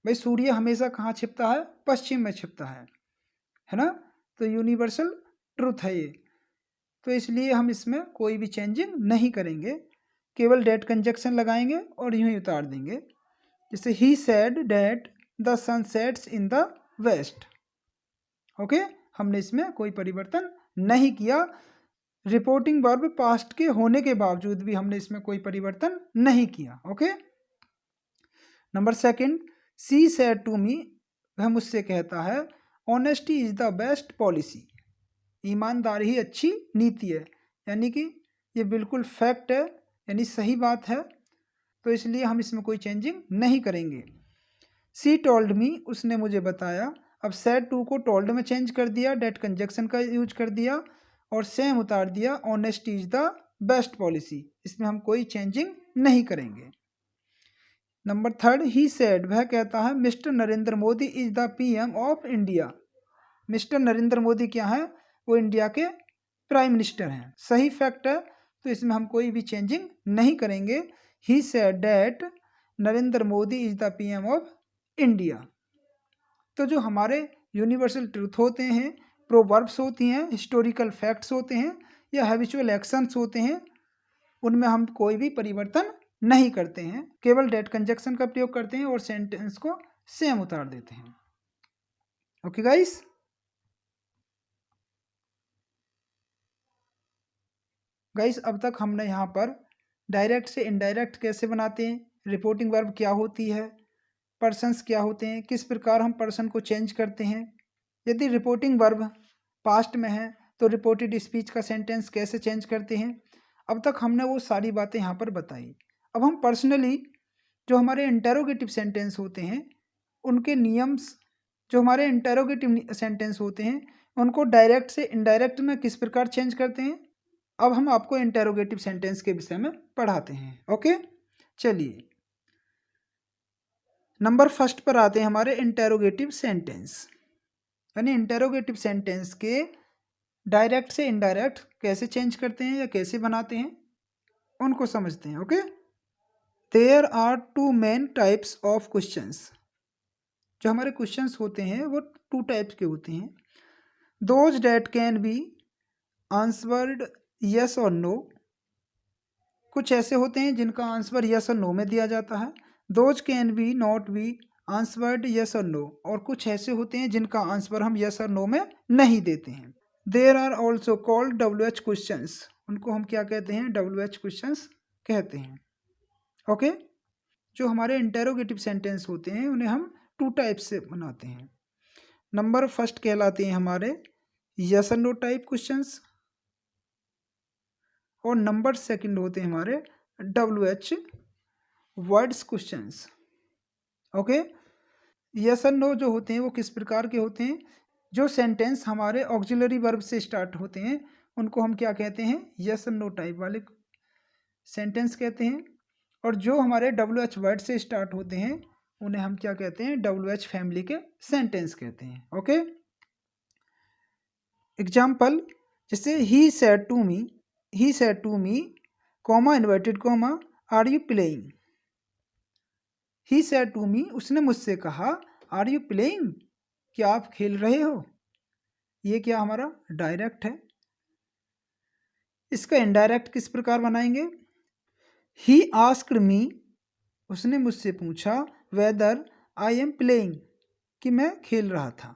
भाई सूर्य हमेशा कहाँ छिपता है, पश्चिम में छिपता है ना, तो यूनिवर्सल ट्रुथ है ये। तो इसलिए हम इसमें कोई भी चेंजिंग नहीं करेंगे, केवल डेट कंजक्शन लगाएंगे और यूं ही उतार देंगे। जैसे he said that the sun sets in the west. Okay, हमने इसमें कोई परिवर्तन नहीं किया, रिपोर्टिंग वर्ब पास्ट के होने के बावजूद भी हमने इसमें कोई परिवर्तन नहीं किया। Okay, number 2, she said to me, वह मुझसे कहता है honesty is the best policy, ईमानदारी ही अच्छी नीति है, यानी कि ये बिल्कुल फैक्ट है, यानी सही बात है, तो इसलिए हम इसमें कोई चेंजिंग नहीं करेंगे। सी टोल्ड मी, उसने मुझे बताया, अब सेड टू को टोल्ड में चेंज कर दिया, डेट कंजक्शन का यूज कर दिया और सेम उतार दिया, honesty is the best policy, इसमें हम कोई चेंजिंग नहीं करेंगे। नंबर थर्ड, ही सेड, वह कहता है mister Narendra Modi is the PM of India. Mister Narendra Modi क्या है, वो इंडिया के प्राइम मिनिस्टर हैं। सही फैक्ट है, तो इसमें हम कोई भी चेंजिंग नहीं करेंगे। He said that Narendra Modi is the PM of India. तो जो हमारे यूनिवर्सल ट्रूथ होते हैं, प्रोवर्ब्स होती हैं, हिस्टोरिकल फैक्ट्स होते हैं या हैबिचुअल एक्शंस होते हैं, उनमें हम कोई भी परिवर्तन नहीं करते हैं, केवल डेट कंजक्शन का प्रयोग करते हैं और सेंटेंस को सेम उतार देते हैं। ओके गाइस, अब तक हमने यहाँ पर डायरेक्ट से इनडायरेक्ट कैसे बनाते हैं, रिपोर्टिंग वर्ब क्या होती है, पर्सन्स क्या होते हैं, किस प्रकार हम पर्सन को चेंज करते हैं, यदि रिपोर्टिंग वर्ब पास्ट में है तो रिपोर्टेड स्पीच का सेंटेंस कैसे चेंज करते हैं। अब तक हमने वो सारी बातें यहाँ पर बताई। अब हम पर्सनली जो हमारे इंटेरोगेटिव सेंटेंस होते हैं उनके नियम्स, जो हमारे इंटेरोगेटिव सेंटेंस होते हैं उनको डायरेक्ट से इनडायरेक्ट में किस प्रकार चेंज करते हैं, अब हम आपको इंटेरोगेटिव सेंटेंस के विषय में पढ़ाते हैं। ओके, चलिए नंबर फर्स्ट पर आते हैं हमारे इंटेरोगेटिव सेंटेंस, यानी इंटेरोगेटिव सेंटेंस के डायरेक्ट से इनडायरेक्ट कैसे चेंज करते हैं या कैसे बनाते हैं उनको समझते हैं। Okay, there are two main types of questions. जो हमारे क्वेश्चंस होते हैं वो टू टाइप्स के होते हैं। Those that can be answered yes और नो, कुछ ऐसे होते हैं जिनका आंसर यस और नो में दिया जाता है। Those can be not be answered yes और नो, और कुछ ऐसे होते हैं जिनका आंसर हम यस और नो में नहीं देते हैं। They are also called WH questions, उनको हम क्या कहते हैं, WH क्वेश्चंस कहते हैं। ओके, जो हमारे इंटेरोगेटिव सेंटेंस होते हैं उन्हें हम टू टाइप से बनाते हैं। नंबर फर्स्ट कहलाते हैं हमारे यस और नो टाइप क्वेश्चंस, और नंबर सेकंड होते हैं हमारे WH words questions. Okay, yes और नो जो होते हैं वो किस प्रकार के होते हैं, जो सेंटेंस हमारे ऑक्सिलरी वर्ब से स्टार्ट होते हैं उनको हम क्या कहते हैं, यस और नो टाइप वाले सेंटेंस कहते हैं, और जो हमारे WH वर्ड से स्टार्ट होते हैं उन्हें हम क्या कहते हैं, WH फैमिली के सेंटेंस कहते हैं। ओके, एग्जाम्पल जैसे he said to me comma inverted comma are you playing. He said to me, उसने मुझसे कहा, आर यू प्लेइंग, क्या आप खेल रहे हो। ये क्या हमारा डायरेक्ट है। इसका इनडायरेक्ट किस प्रकार बनाएंगे, ही आस्क्ड मी, उसने मुझसे पूछा, वेदर आई एम प्लेइंग, कि मैं खेल रहा था।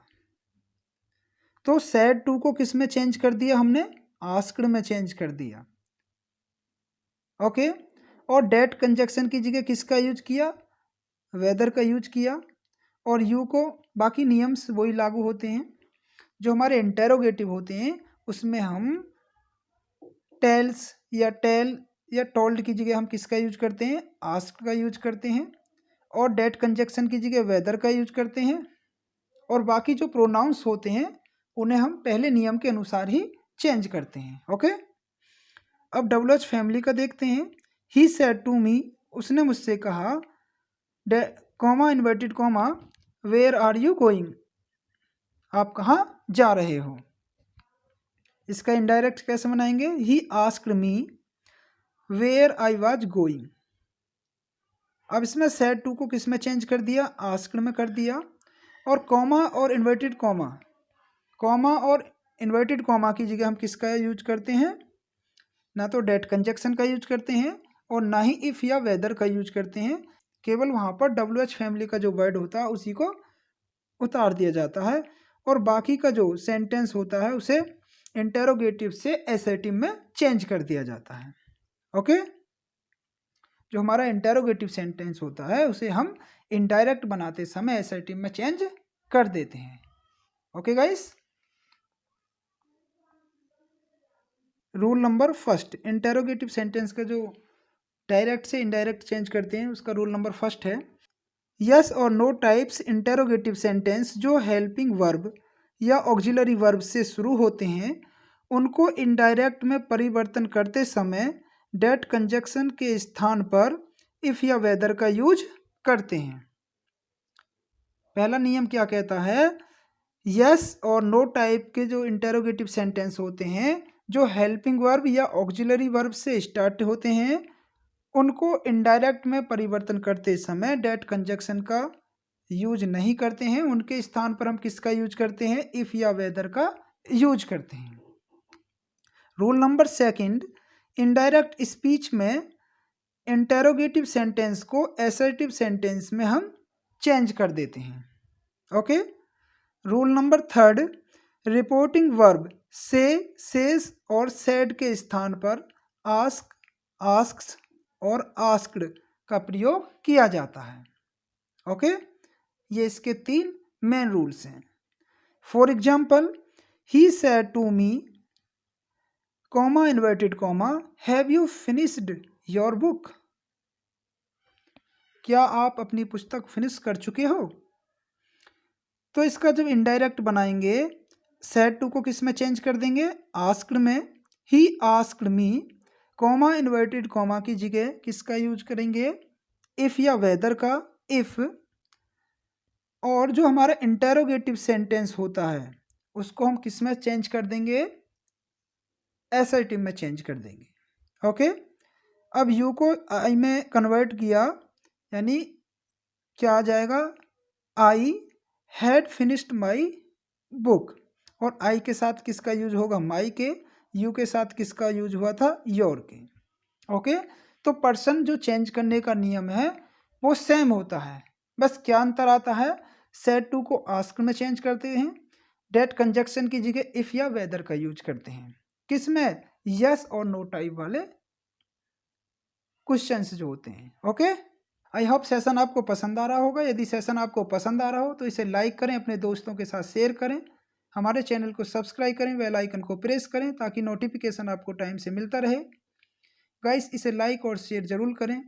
तो सैड टू को किस में चेंज कर दिया हमने, आस्क्ड में चेंज कर दिया। ओके, और डेट कंजक्शन की जगह किसका यूज किया, वेदर का यूज किया, और यू को बाकी नियम्स वही लागू होते हैं। जो हमारे इंटेरोगेटिव होते हैं उसमें हम टेल्स या टेल या टोल्ड की जगह हम किसका यूज करते हैं, आस्क्ड का यूज करते हैं, और डेट कंजक्शन की जगह वेदर का यूज करते हैं, और बाकी जो प्रोनाउंस होते हैं उन्हें हम पहले नियम के अनुसार ही चेंज करते हैं। ओके, अब WH फैमिली का देखते हैं। ही सेड टू मी, उसने मुझसे कहा, comma inverted comma where are you going, आप कहाँ जा रहे हो। इसका इनडायरेक्ट कैसे बनाएंगे, he asked me where I was going. अब इसमें सेड टू को किस में चेंज कर दिया, आस्क्ड में कर दिया, और कॉमा और इन्वर्टेड कॉमा की जगह हम किसका यूज करते हैं, ना तो डेट कंजक्शन का यूज करते हैं और ना ही इफ़ या वेदर का यूज करते हैं। केवल वहाँ पर WH फैमिली का जो वर्ड होता है उसी को उतार दिया जाता है, और बाकी का जो सेंटेंस होता है उसे इंटेरोगेटिव से एसर्टिव में चेंज कर दिया जाता है। ओके, जो हमारा इंटेरोगेटिव सेंटेंस होता है उसे हम इनडायरेक्ट बनाते समय एसर्टिव में चेंज कर देते हैं। Okay guys, rule number first, interrogative sentence का जो डायरेक्ट से इनडायरेक्ट चेंज करते हैं उसका रूल नंबर फर्स्ट है, यस और नो टाइप्स इंटेरोगेटिव सेंटेंस जो हेल्पिंग वर्ब या ऑक्सिलरी वर्ब से शुरू होते हैं उनको इनडायरेक्ट में परिवर्तन करते समय डेट कंजक्शन के स्थान पर इफ़ या वेदर का यूज करते हैं। पहला नियम क्या कहता है, यस और नो टाइप के जो इंटेरोगेटिव सेंटेंस होते हैं, जो हेल्पिंग वर्ब या ऑक्सिलरी वर्ब से स्टार्ट होते हैं, उनको इनडायरेक्ट में परिवर्तन करते समय डेट कंजक्शन का यूज नहीं करते हैं। उनके स्थान पर हम किसका यूज करते हैं, इफ या वेदर का यूज करते हैं। Rule number second, indirect speech में इंटेरोगेटिव सेंटेंस को असर्टिव सेंटेंस में हम चेंज कर देते हैं। Okay. Rule number third, reporting verb से, सेज और सेड के स्थान पर आस्क, आस्क्स और आस्क्ड का प्रयोग किया जाता है। ओके, ये इसके 3 मेन रूल्स हैं। For example, he said to me, comma inverted comma, have you finished your book? क्या आप अपनी पुस्तक फिनिश कर चुके हो? तो इसका जब इनडायरेक्ट बनाएंगे, सेड टू को किस में चेंज कर देंगे, आस्क्ड में। ही आस्क्ड मी, कॉमा इन्वर्टेड कॉमा की जगह किसका यूज करेंगे, इफ या वेदर का इफ। और जो हमारा इंटेरोगेटिव सेंटेंस होता है उसको हम किस में चेंज कर देंगे, असर्टिव में चेंज कर देंगे। ओके। अब यू को आई में कन्वर्ट किया, यानी क्या आ जाएगा, I had finished my book. और आई के साथ किसका यूज होगा, माई के। यू के साथ किसका यूज हुआ था, योर के। ओके। तो पर्सन जो चेंज करने का नियम है वो सेम होता है, बस क्या अंतर आता है, सेड टू को आस्क में चेंज करते हैं, डेट कंजक्शन की जगह इफ या वेदर का यूज करते हैं। किसमें, यस और नो टाइप वाले क्वेश्चंस जो होते हैं। ओके। आई होप सेशन आपको पसंद आ रहा होगा। यदि सेशन आपको पसंद आ रहा हो तो इसे लाइक करें, अपने दोस्तों के साथ शेयर करें, हमारे चैनल को सब्सक्राइब करें, बेल आइकन को प्रेस करें ताकि नोटिफिकेशन आपको टाइम से मिलता रहे। गाइस, इसे लाइक और शेयर जरूर करें।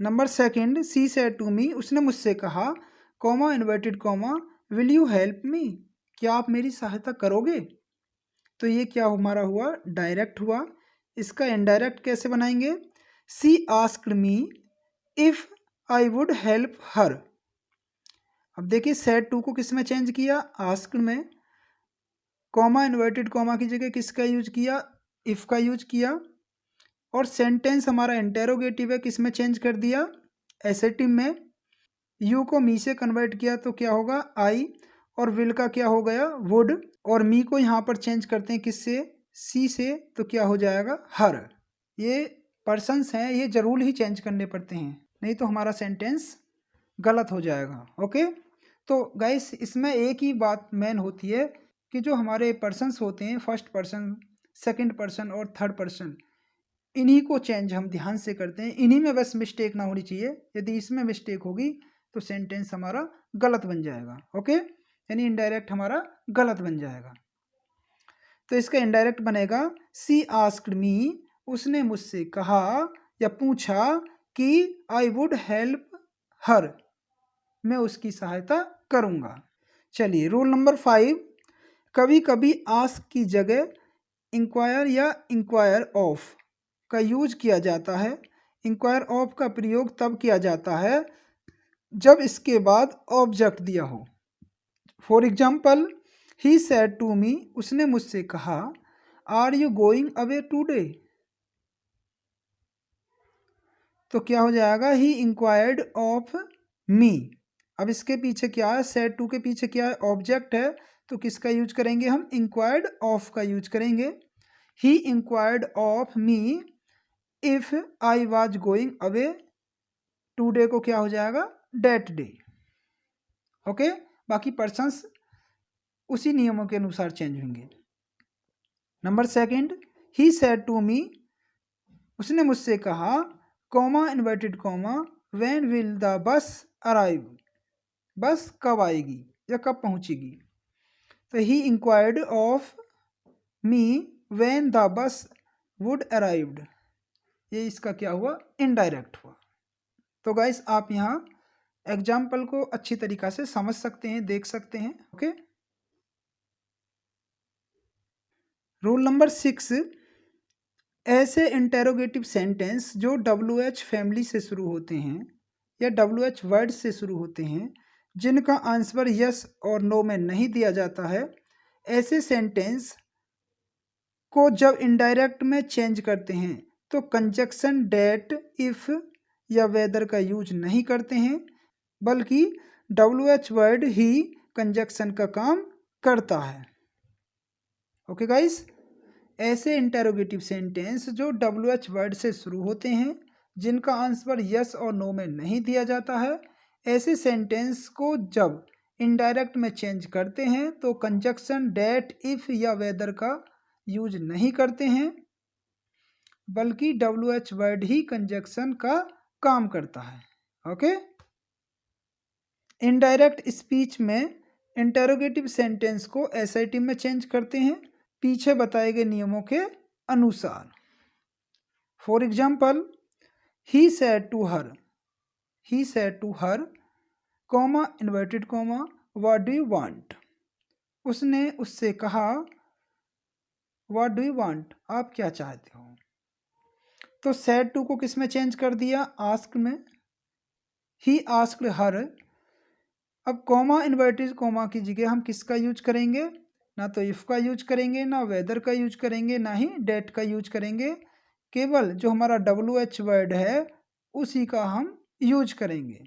Number second, she said to me, उसने मुझसे कहा, comma inverted comma, will you help me, क्या आप मेरी सहायता करोगे? तो ये क्या हमारा हुआ, डायरेक्ट हुआ। इसका इनडायरेक्ट कैसे बनाएंगे, she asked me if I would help her. अब देखिए, सेड टू को किस में चेंज किया, आस्क्ड में। कॉमा इन्वर्टेड कॉमा की जगह किसका यूज किया, इफ का यूज किया। और सेंटेंस हमारा इंटेरोगेटिव है, किस में चेंज कर दिया, एसेटिव में। यू को मी से कन्वर्ट किया तो क्या होगा, आई। और विल का क्या हो गया, वुड। और मी को यहाँ पर चेंज करते हैं किससे, सी से, तो क्या हो जाएगा, हर। ये पर्सन्स हैं, ये जरूर ही चेंज करने पड़ते हैं, नहीं तो हमारा सेंटेंस गलत हो जाएगा। ओके। तो गाइस, इसमें एक ही बात मेन होती है कि जो हमारे पर्सन्स होते हैं, फर्स्ट पर्सन, सेकंड पर्सन और थर्ड पर्सन, इन्हीं को चेंज हम ध्यान से करते हैं। इन्हीं में बस मिस्टेक ना होनी चाहिए। यदि इसमें मिस्टेक होगी तो सेंटेंस हमारा गलत बन जाएगा। ओके, यानी इनडायरेक्ट हमारा गलत बन जाएगा। तो इसका इनडायरेक्ट बनेगा, सी आस्क्ड मी, उसने मुझसे कहा या पूछा कि आई वुड हेल्प हर, मैं उसकी सहायता करूंगा। चलिए, रूल नंबर 5, कभी कभी आस्क की जगह इंक्वायर या इंक्वायर ऑफ का यूज किया जाता है। इंक्वायर ऑफ का प्रयोग तब किया जाता है जब इसके बाद ऑब्जेक्ट दिया हो। For example, he said to me, उसने मुझसे कहा, are you going away today? तो क्या हो जाएगा, ही इंक्वायर्ड ऑफ मी। अब इसके पीछे क्या है, सेड टू के पीछे क्या है, ऑब्जेक्ट है, तो किसका यूज करेंगे हम, इंक्वायर्ड ऑफ का यूज करेंगे। He enquired of me if I was going away today को क्या हो जाएगा, डेट डे। ओके, बाकी पर्सन्स उसी नियमों के अनुसार चेंज होंगे। Number second, he said to me, उसने मुझसे कहा, comma inverted comma, when will the bus arrive, bus कब आएगी या कब पहुंचेगी। तो he enquired of me when the bus would arrived, ये इसका क्या हुआ, इनडायरेक्ट हुआ। तो गाइस, आप यहाँ एग्जाम्पल को अच्छी तरीक़ा से समझ सकते हैं, देख सकते हैं। ओके। रूल नंबर 6, ऐसे इंटेरोगेटिव सेंटेंस जो WH फैमिली से शुरू होते हैं या WH वर्ड से शुरू होते हैं, जिनका आंसर यस और नो में नहीं दिया जाता है, ऐसे सेंटेंस को जब इनडायरेक्ट में चेंज करते हैं तो कंजक्शन डेट, इफ या वेदर का यूज नहीं करते हैं, बल्कि WH वर्ड ही कंजक्शन का काम करता है। ओके गाइस, ऐसे इंटेरोगेटिव सेंटेंस जो WH वर्ड से शुरू होते हैं, जिनका आंसर यस और नो में नहीं दिया जाता है, ऐसे सेंटेंस को जब इनडायरेक्ट में चेंज करते हैं तो कंजक्शन डेट, इफ या वेदर का यूज नहीं करते हैं, बल्कि WH वर्ड ही कंजक्शन का काम करता है। ओके, इनडायरेक्ट स्पीच में इंटेरोगेटिव सेंटेंस को एसआईटी में चेंज करते हैं पीछे बताए गए नियमों के अनुसार। For example, he said to her, comma inverted comma, what do you want. उसने उससे कहा, व्हाट डू यू वांट, आप क्या चाहते हो। तो सेड टू को किस में चेंज कर दिया, आस्क में। He asked her. अब कॉमा इन्वर्टेड कॉमा की जगह हम किसका यूज करेंगे, ना तो इफ का यूज करेंगे, ना वेदर का यूज करेंगे, ना ही डेट का यूज करेंगे, केवल जो हमारा WH वर्ड है उसी का हम यूज करेंगे।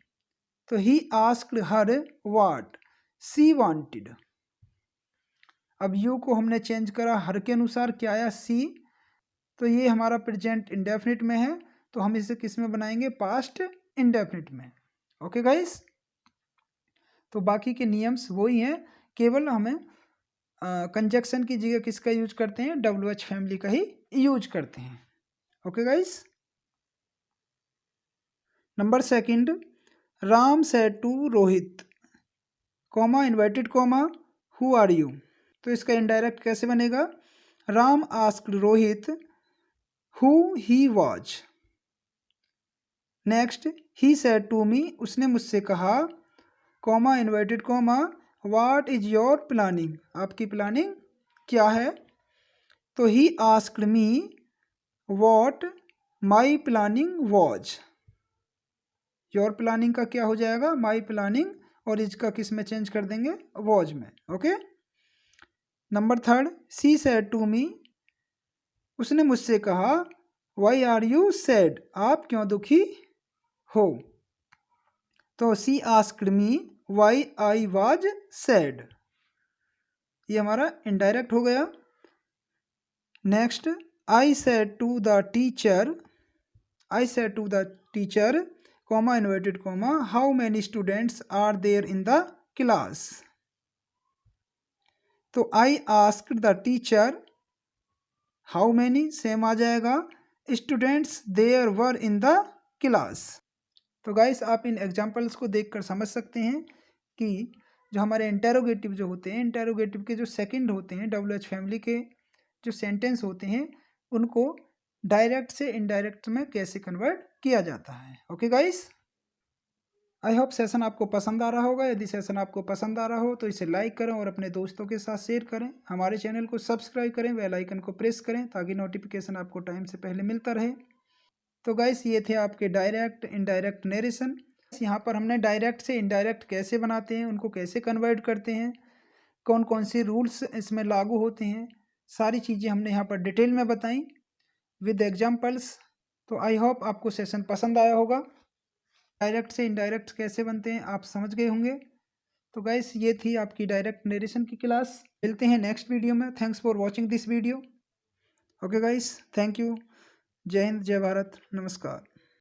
तो he asked her what she wanted. अब यू को हमने चेंज करा हर के अनुसार, क्या आया, सी। तो ये हमारा प्रेजेंट इंडेफिनिट में है, तो हम इसे किस में बनाएंगे, पास्ट इंडेफिनिट में। ओके गाइस, तो बाकी के नियम्स वही हैं, केवल हमें कंजक्शन की जगह किसका यूज करते हैं, WH फैमिली का ही यूज करते हैं। Okay guys, number second, Ram said to Rohit, comma inverted comma, who are you. तो इसका इनडायरेक्ट कैसे बनेगा, Ram asked Rohit who he was. Next, he said to me, उसने मुझसे कहा, comma inverted comma, what is your planning, आपकी प्लानिंग क्या है। तो he asked me what my planning was. Your planning का क्या हो जाएगा, माई प्लानिंग, और इसका किस में चेंज कर देंगे, वाज में। Okay, number third, she said to me, उसने मुझसे कहा, वाई आर यू सैड, आप क्यों दुखी हो। तो she asked me why I was sad, ये हमारा इनडायरेक्ट हो गया। Next, I said to the teacher, comma inverted comma, how many students are there in the class. तो I asked the teacher how many, same आ जाएगा, students there were in the class. तो guys, आप इन examples को देखकर समझ सकते हैं कि जो हमारे इंटेरोगेटिव जो होते हैं, इंटेरोगेटिव के जो सेकंड होते हैं, WH फैमिली के जो सेंटेंस होते हैं, उनको डायरेक्ट से इनडायरेक्ट में कैसे कन्वर्ट किया जाता है। Okay guys, I hope session आपको पसंद आ रहा होगा। यदि सेशन आपको पसंद आ रहा हो तो इसे लाइक करें और अपने दोस्तों के साथ शेयर करें। हमारे चैनल को सब्सक्राइब करें, बेल आइकन को प्रेस करें ताकि नोटिफिकेशन आपको टाइम से पहले मिलता रहे। तो गाइस, ये थे आपके डायरेक्ट इनडायरेक्ट नरेशन। यहाँ पर हमने डायरेक्ट से इनडायरेक्ट कैसे बनाते हैं, उनको कैसे कन्वर्ट करते हैं, कौन कौन से रूल्स इसमें लागू होते हैं, सारी चीज़ें हमने यहाँ पर डिटेल में बताई विद एग्जाम्पल्स। तो आई होप आपको सेशन पसंद आया होगा। डायरेक्ट से इनडायरेक्ट कैसे बनते हैं आप समझ गए होंगे। तो गाइस, ये थी आपकी डायरेक्ट नरेशन की क्लास। मिलते हैं नेक्स्ट वीडियो में। Thanks for watching this video. Okay guys, thank you. जय हिंद, जय भारत, नमस्कार।